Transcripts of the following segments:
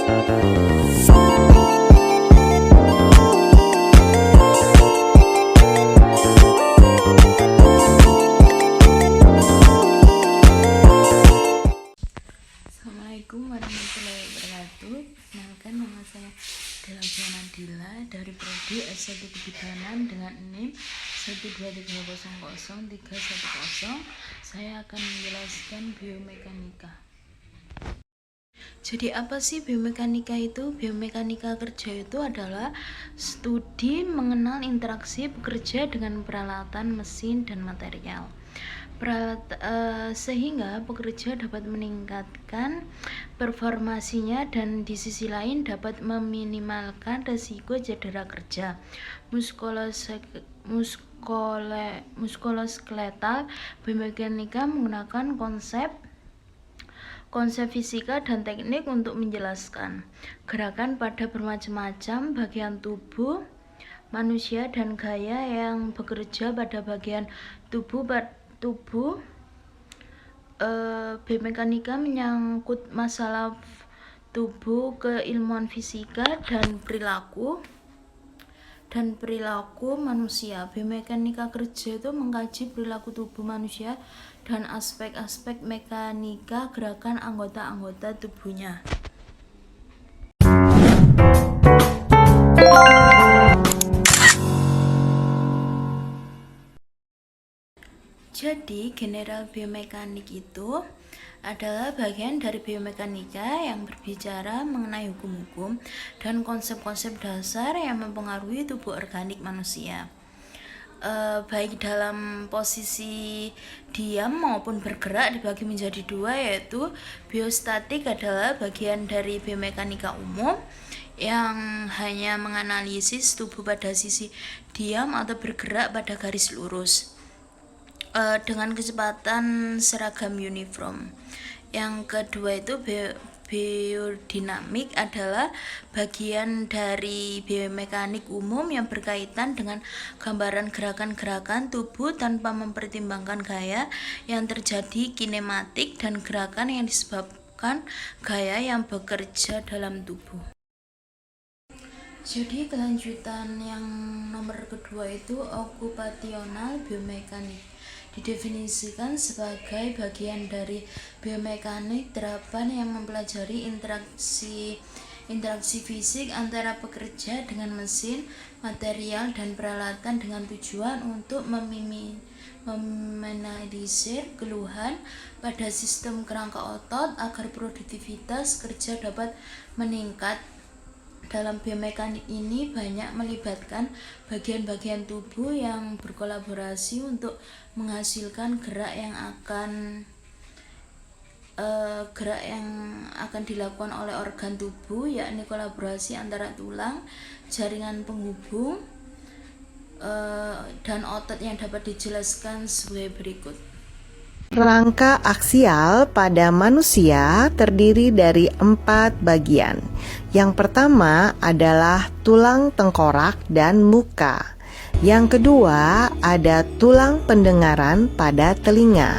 Assalamualaikum warahmatullahi wabarakatuh. Perkenalkan, nama saya Delvia Nadila dari Prodi S1 Kebidanan dengan NIM 123000310. Saya akan menjelaskan biomekanika. Jadi apa sih biomekanika itu? Biomekanika kerja itu adalah studi mengenal interaksi bekerja dengan peralatan, mesin, dan material. Sehingga pekerja dapat meningkatkan performasinya dan di sisi lain dapat meminimalkan risiko cedera kerja. Muskuloskeletal biomekanika menggunakan konsep fisika dan teknik untuk menjelaskan gerakan pada bermacam-macam bagian tubuh manusia dan gaya yang bekerja pada bagian tubuh. Biomekanika menyangkut masalah tubuh, keilmuan fisika dan perilaku manusia. Biomekanika kerja itu mengkaji perilaku tubuh manusia dan aspek-aspek mekanika gerakan anggota-anggota tubuhnya. Jadi, general biomekanik itu adalah bagian dari biomekanika yang berbicara mengenai hukum-hukum dan konsep-konsep dasar yang mempengaruhi tubuh organik manusia, baik dalam posisi diam maupun bergerak. Dibagi menjadi dua, yaitu biostatik adalah bagian dari biomekanika umum yang hanya menganalisis tubuh pada sisi diam atau bergerak pada garis lurus dengan kecepatan seragam uniform. Yang kedua itu biodinamik adalah bagian dari biomekanik umum yang berkaitan dengan gambaran gerakan-gerakan tubuh tanpa mempertimbangkan gaya yang terjadi kinematik dan gerakan yang disebabkan gaya yang bekerja dalam tubuh. Jadi kelanjutan yang nomor kedua itu okupasional biomekanik. Didefinisikan sebagai bagian dari biomekanik terapan yang mempelajari interaksi fisik antara pekerja dengan mesin, material, dan peralatan dengan tujuan untuk meminimalisir keluhan pada sistem kerangka otot agar produktivitas kerja dapat meningkat. Dalam biomekanik ini banyak melibatkan bagian-bagian tubuh yang berkolaborasi untuk menghasilkan gerak yang akan dilakukan oleh organ tubuh, yakni kolaborasi antara tulang, jaringan penghubung, dan otot yang dapat dijelaskan sebagai berikut. Rangka aksial pada manusia terdiri dari 4 bagian. Yang pertama adalah tulang tengkorak dan muka. Yang kedua ada tulang pendengaran pada telinga.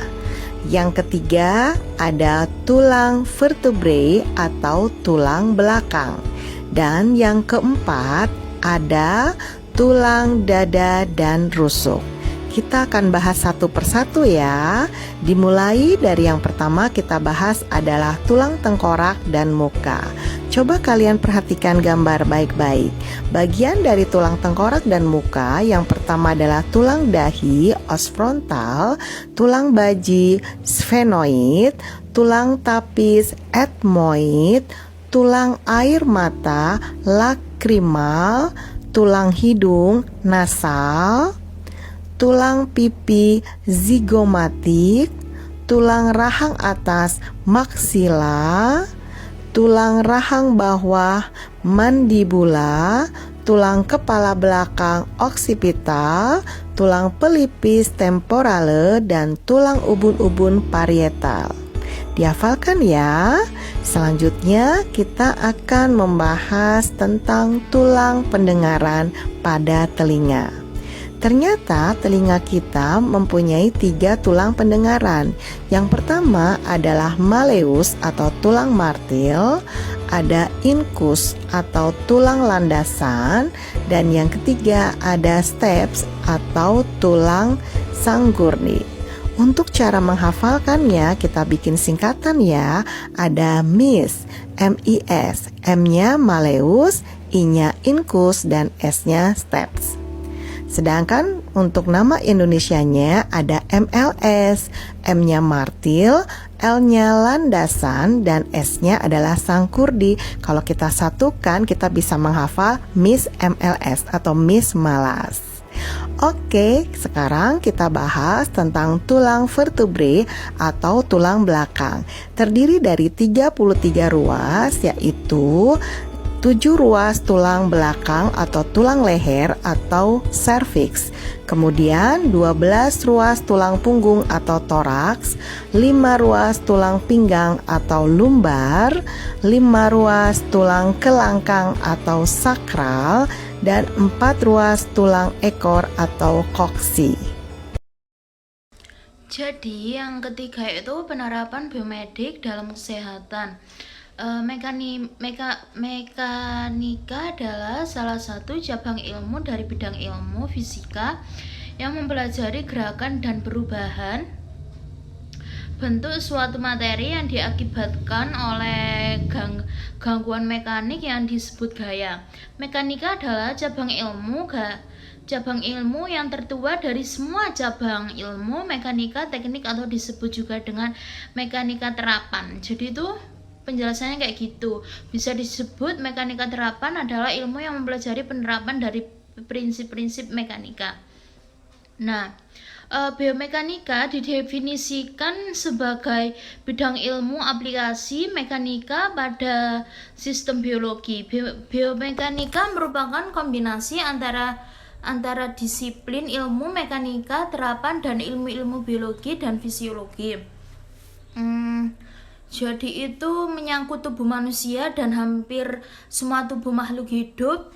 Yang ketiga ada tulang vertebrae atau tulang belakang. Dan yang keempat ada tulang dada dan rusuk. Kita akan bahas satu persatu ya. Dimulai dari yang pertama kita bahas adalah tulang tengkorak dan muka. Coba kalian perhatikan gambar baik-baik. Bagian dari tulang tengkorak dan muka yang pertama adalah tulang dahi, os frontal, tulang baji, sphenoid, tulang tapis, ethmoid, tulang air mata, lakrimal, tulang hidung, nasal, tulang pipi zigomatik, tulang rahang atas maksila, tulang rahang bawah mandibula, tulang kepala belakang oksipital, tulang pelipis temporale, dan tulang ubun-ubun parietal. Dihafalkan ya. Selanjutnya kita akan membahas tentang tulang pendengaran pada telinga. Ternyata telinga kita mempunyai 3 tulang pendengaran. Yang pertama adalah malleus atau tulang martil, ada incus atau tulang landasan, dan yang ketiga ada steps atau tulang sanggurdi. Untuk cara menghafalkannya kita bikin singkatan ya. Ada MIS, M-I-S, M-nya Malleus, I-nya incus, dan S-nya steps. Sedangkan untuk nama Indonesianya ada MLS, M-nya martil, L-nya landasan, dan S-nya adalah sangkurdi. Kalau kita satukan kita bisa menghafal MIS MLS atau MIS Malas. Oke, sekarang kita bahas tentang tulang vertebrae atau tulang belakang. Terdiri dari 33 ruas, yaitu 7 ruas tulang belakang atau tulang leher atau cervix. Kemudian 12 ruas tulang punggung atau toraks, 5 ruas tulang pinggang atau lumbar, 5 ruas tulang kelangkang atau sakral, dan 4 ruas tulang ekor atau koksi. Jadi yang ketiga itu penerapan biomedik dalam kesehatan. Mekanika adalah salah satu cabang ilmu dari bidang ilmu fisika yang mempelajari gerakan dan perubahan bentuk suatu materi yang diakibatkan oleh gangguan mekanik yang disebut gaya. Mekanika adalah cabang ilmu yang tertua dari semua cabang ilmu mekanika teknik atau disebut juga dengan mekanika terapan. Jadi itu penjelasannya kayak gitu. Bisa disebut mekanika terapan adalah ilmu yang mempelajari penerapan dari prinsip-prinsip mekanika. Nah, biomekanika didefinisikan sebagai bidang ilmu aplikasi mekanika pada sistem biologi. Biomekanika merupakan kombinasi antara disiplin ilmu mekanika terapan dan ilmu-ilmu biologi dan fisiologi. Jadi itu menyangkut tubuh manusia dan hampir semua tubuh makhluk hidup.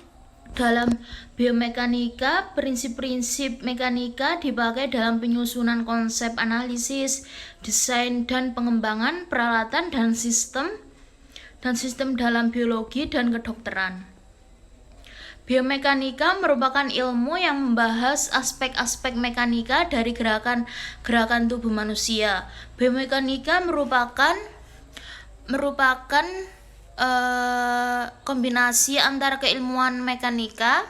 Dalam biomekanika, prinsip-prinsip mekanika dipakai dalam penyusunan konsep analisis, desain, dan pengembangan peralatan dan sistem dalam biologi dan kedokteran. Biomekanika merupakan ilmu yang membahas aspek-aspek mekanika dari gerakan tubuh manusia. Biomekanika merupakan kombinasi antara keilmuan mekanika,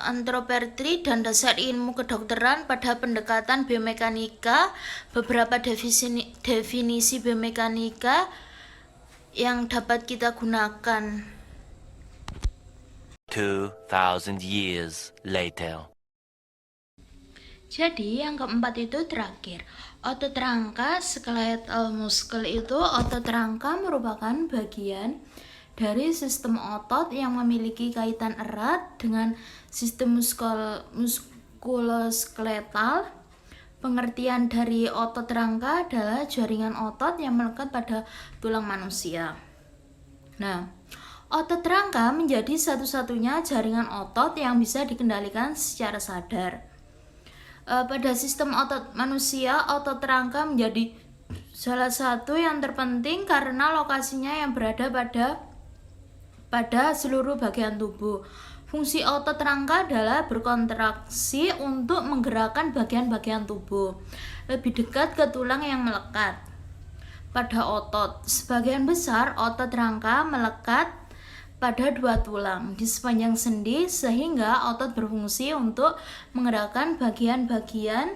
antropometri, dan dasar ilmu kedokteran. Pada pendekatan biomekanika, beberapa definisi biomekanika yang dapat kita gunakan. 2000 years later. Jadi yang keempat itu terakhir, otot rangka skeletal muscle. Itu otot rangka merupakan bagian dari sistem otot yang memiliki kaitan erat dengan sistem muskuloskeletal. Pengertian dari otot rangka adalah jaringan otot yang melekat pada tulang manusia. Nah, otot rangka menjadi satu-satunya jaringan otot yang bisa dikendalikan secara sadar. Pada sistem otot manusia, otot rangka menjadi salah satu yang terpenting karena lokasinya yang berada pada seluruh bagian tubuh. Fungsi otot rangka adalah berkontraksi untuk menggerakkan bagian-bagian tubuh lebih dekat ke tulang yang melekat pada otot. Sebagian besar otot rangka melekat pada 2 tulang di sepanjang sendi, sehingga otot berfungsi untuk menggerakkan bagian-bagian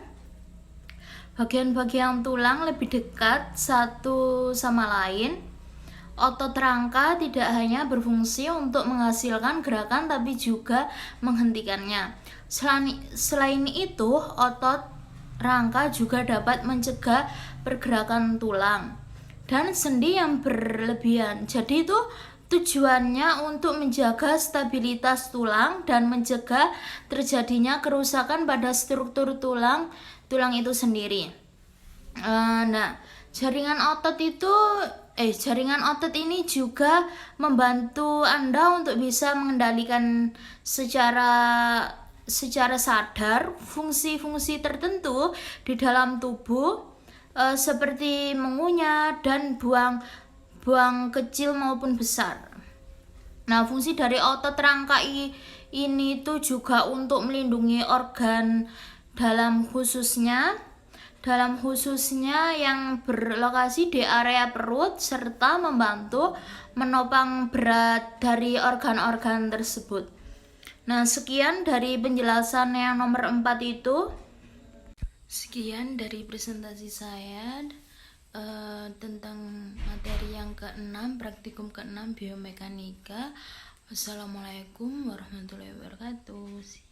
tulang lebih dekat satu sama lain. Otot rangka tidak hanya berfungsi untuk menghasilkan gerakan tapi juga menghentikannya. Selain itu, otot rangka juga dapat mencegah pergerakan tulang dan sendi yang berlebihan. Jadi itu tujuannya untuk menjaga stabilitas tulang dan mencegah terjadinya kerusakan pada struktur tulang itu sendiri. Nah, jaringan otot ini juga membantu Anda untuk bisa mengendalikan secara sadar fungsi-fungsi tertentu di dalam tubuh seperti mengunyah dan buang kecil maupun besar. Nah, fungsi dari otot rangka ini tuh juga untuk melindungi organ dalam khususnya yang berlokasi di area perut serta membantu menopang berat dari organ-organ tersebut. Nah, sekian dari penjelasan yang nomor 4 itu. Sekian dari presentasi saya tentang materi yang ke-6, praktikum ke-6 biomekanika. Wassalamualaikum warahmatullahi wabarakatuh.